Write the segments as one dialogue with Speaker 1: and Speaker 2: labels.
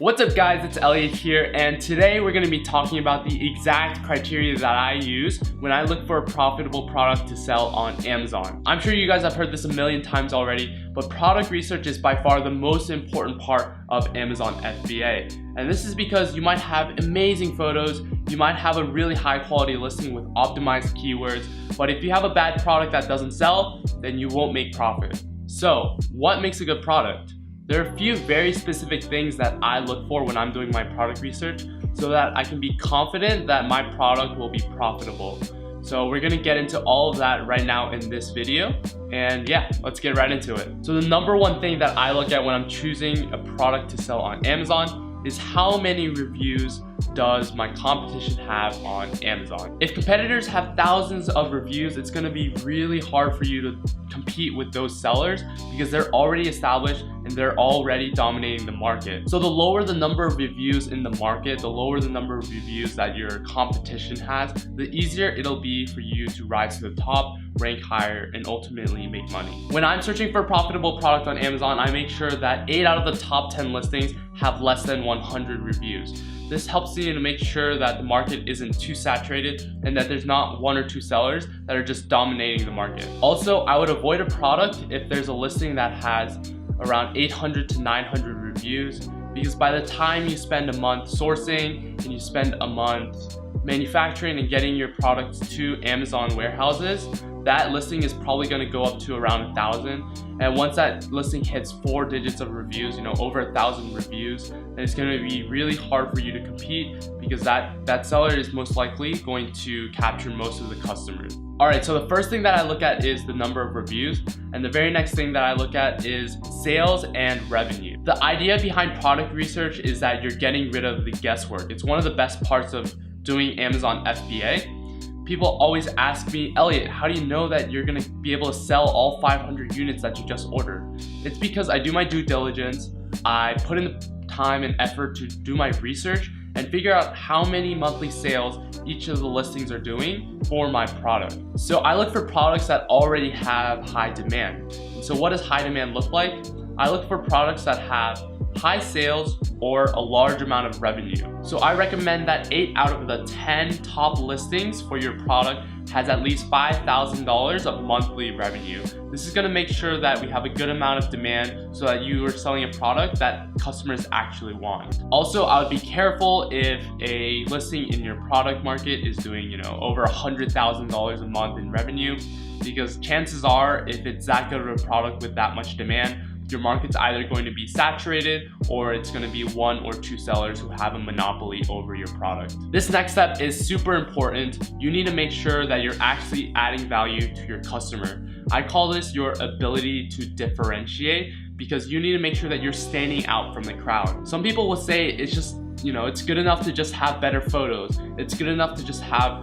Speaker 1: What's up guys, it's Elliot here, and today we're going to be talking about the exact criteria that I use when I look for a profitable product to sell on Amazon. I'm sure you guys have heard this a million times already, but product research is by far the most important part of Amazon FBA. And this is because you might have amazing photos, you might have a really high quality listing with optimized keywords, but if you have a bad product that doesn't sell, then you won't make profit. So, what makes a good product? There are a few very specific things that I look for when I'm doing my product research so that I can be confident that my product will be profitable. So we're gonna get into all of that right now in this video, and yeah, let's get right into it. So the number one thing that I look at when I'm choosing a product to sell on Amazon is how many reviews does my competition have on Amazon. If competitors have thousands of reviews, it's gonna be really hard for you to compete with those sellers because they're already established and they're already dominating the market. So the lower the number of reviews in the market, the lower the number of reviews that your competition has, the easier it'll be for you to rise to the top, rank higher, and ultimately make money. When I'm searching for a profitable product on Amazon, I make sure that 8 out of the top 10 listings have less than 100 reviews. This helps you to make sure that the market isn't too saturated and that there's not 1 or 2 sellers that are just dominating the market. Also, I would avoid a product if there's a listing that has around 800 to 900 reviews, because by the time you spend a month sourcing and you spend a month manufacturing and getting your products to Amazon warehouses, that listing is probably going to go up to around 1,000. And once that listing hits 4 digits of reviews, over 1,000 reviews, then it's going to be really hard for you to compete because that seller is most likely going to capture most of the customers. Alright, so the first thing that I look at is the number of reviews, and the very next thing that I look at is sales and revenue. The idea behind product research is that you're getting rid of the guesswork. It's one of the best parts of doing Amazon FBA. People always ask me, Elliot, how do you know that you're gonna be able to sell all 500 units that you just ordered? It's because I do my due diligence, I put in the time and effort to do my research and figure out how many monthly sales each of the listings are doing for my product. So I look for products that already have high demand. And so what does high demand look like? I look for products that have high sales or a large amount of revenue. So I recommend that 8 out of the 10 top listings for your product has at least $5,000 of monthly revenue. This is going to make sure that we have a good amount of demand so that you are selling a product that customers actually want. Also, I would be careful if a listing in your product market is doing, over $100,000 a month in revenue, because chances are, if it's that good of a product with that much demand, your market's either going to be saturated or it's going to be 1 or 2 sellers who have a monopoly over your product. This next step is super important. You need to make sure that you're actually adding value to your customer. I call this your ability to differentiate, because you need to make sure that you're standing out from the crowd. Some people will say it's just, it's good enough to just have better photos. It's good enough to just have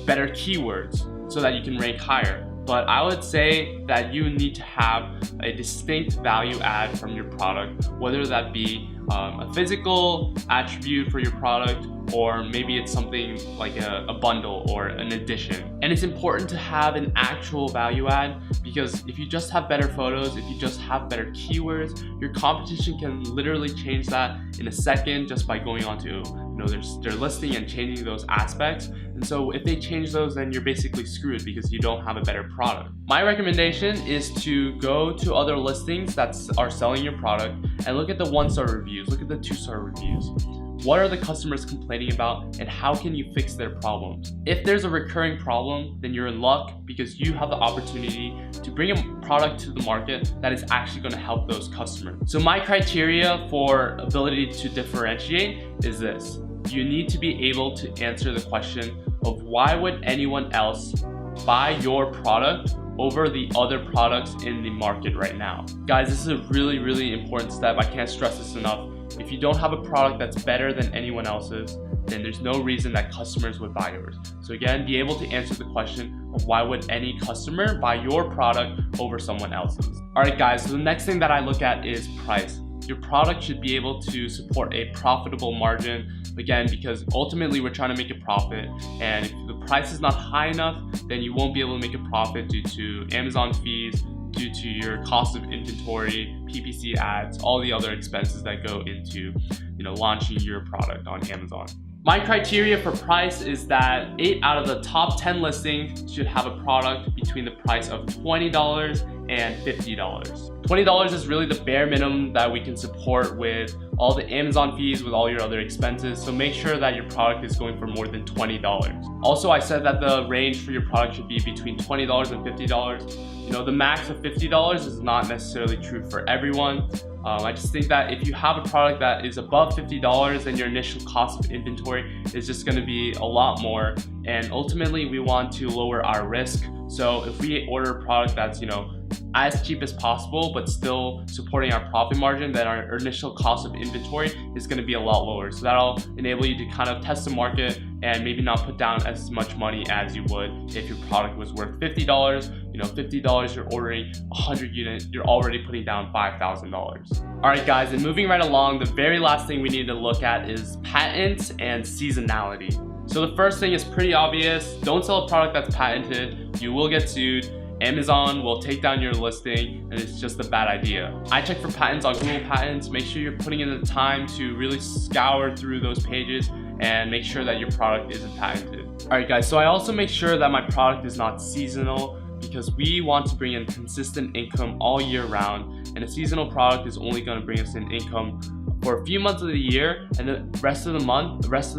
Speaker 1: better keywords so that you can rank higher. But I would say that you need to have a distinct value add from your product, whether that be a physical attribute for your product, or maybe it's something like a bundle or an addition. And it's important to have an actual value add, because if you just have better photos, if you just have better keywords, your competition can literally change that in a second just by going onto their listing and changing those aspects. And so if they change those, then you're basically screwed because you don't have a better product. My recommendation is to go to other listings that are selling your product and look at the 1-star reviews, look at the 2-star reviews. What are the customers complaining about, and how can you fix their problems? If there's a recurring problem, then you're in luck because you have the opportunity to bring a product to the market that is actually going to help those customers. So my criteria for ability to differentiate is this. You need to be able to answer the question of why would anyone else buy your product over the other products in the market right now. Guys, this is a really, really important step. I can't stress this enough. If you don't have a product that's better than anyone else's, then there's no reason that customers would buy yours. So again, be able to answer the question of why would any customer buy your product over someone else's. Alright guys, so the next thing that I look at is price. Your product should be able to support a profitable margin, again, because ultimately we're trying to make a profit, and if the price is not high enough, then you won't be able to make a profit due to Amazon fees, due to your cost of inventory, PPC ads, all the other expenses that go into, launching your product on Amazon. My criteria for price is that 8 out of the top 10 listings should have a product between the price of $20 and $50. $20 is really the bare minimum that we can support with all the Amazon fees, with all your other expenses, so make sure that your product is going for more than $20. Also, I said that the range for your product should be between $20 and $50. The max of $50 is not necessarily true for everyone. I just think that if you have a product that is above $50, then your initial cost of inventory is just going to be a lot more, and ultimately we want to lower our risk. So if we order a product that's as cheap as possible but still supporting our profit margin, then our initial cost of inventory is going to be a lot lower. So that'll enable you to kind of test the market and maybe not put down as much money as you would if your product was worth $50. $50, you're ordering 100 units, you're already putting down $5,000. Alright guys, and moving right along, the very last thing we need to look at is patents and seasonality. So the first thing is pretty obvious. Don't sell a product that's patented. You will get sued. Amazon will take down your listing, and it's just a bad idea. I check for patents on Google Patents. Make sure you're putting in the time to really scour through those pages and make sure that your product isn't patented. Alright guys, so I also make sure that my product is not seasonal, because we want to bring in consistent income all year round, and a seasonal product is only going to bring us in income for a few months of the year, and the rest of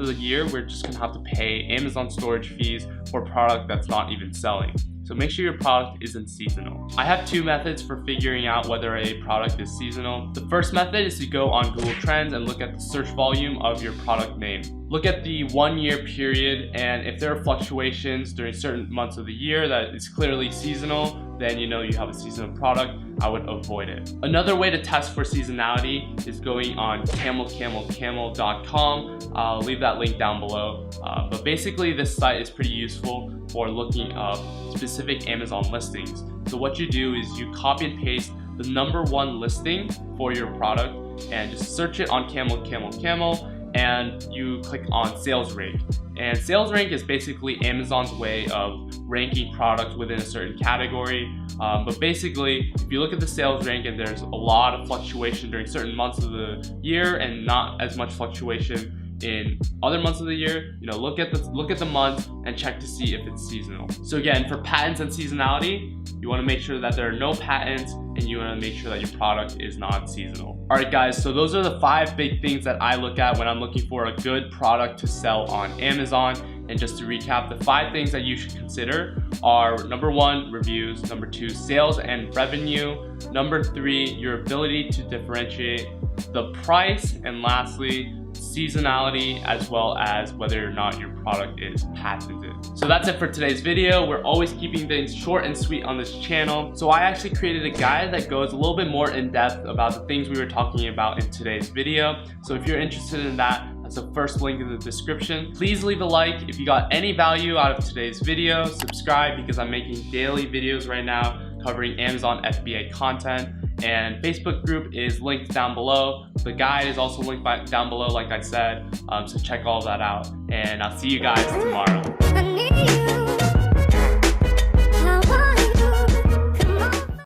Speaker 1: the year we're just going to have to pay Amazon storage fees for a product that's not even selling. So make sure your product isn't seasonal. I have two methods for figuring out whether a product is seasonal. The first method is to go on Google Trends and look at the search volume of your product name. Look at the 1 year period, and if there are fluctuations during certain months of the year that is clearly seasonal, then you have a seasonal product. I would avoid it. Another way to test for seasonality is going on camel.com. I'll leave that link down below. But basically this site is pretty useful for looking up specific Amazon listings. So what you do is you copy and paste the #1 listing for your product and just search it on camel, and you click on sales rank. And sales rank is basically Amazon's way of ranking products within a certain category. But basically, if you look at the sales rank and there's a lot of fluctuation during certain months of the year and not as much fluctuation in other months of the year, look at the month and check to see if it's seasonal. So again, for patents and seasonality, you want to make sure that there are no patents, and you want to make sure that your product is not seasonal. Alright guys, so those are the 5 big things that I look at when I'm looking for a good product to sell on Amazon. And just to recap, the 5 things that you should consider are: #1, reviews; #2, sales and revenue; #3, your ability to differentiate; the price; and lastly, seasonality, as well as whether or not your product is patented. So that's it for today's video. We're always keeping things short and sweet on this channel. So I actually created a guide that goes a little bit more in depth about the things we were talking about in today's video. So if you're interested in that, that's the first link in the description. Please leave a like if you got any value out of today's video. Subscribe, because I'm making daily videos right now covering Amazon FBA content. And Facebook group is linked down below. The guide is also linked down below, like I said. So check all that out. And I'll see you guys tomorrow.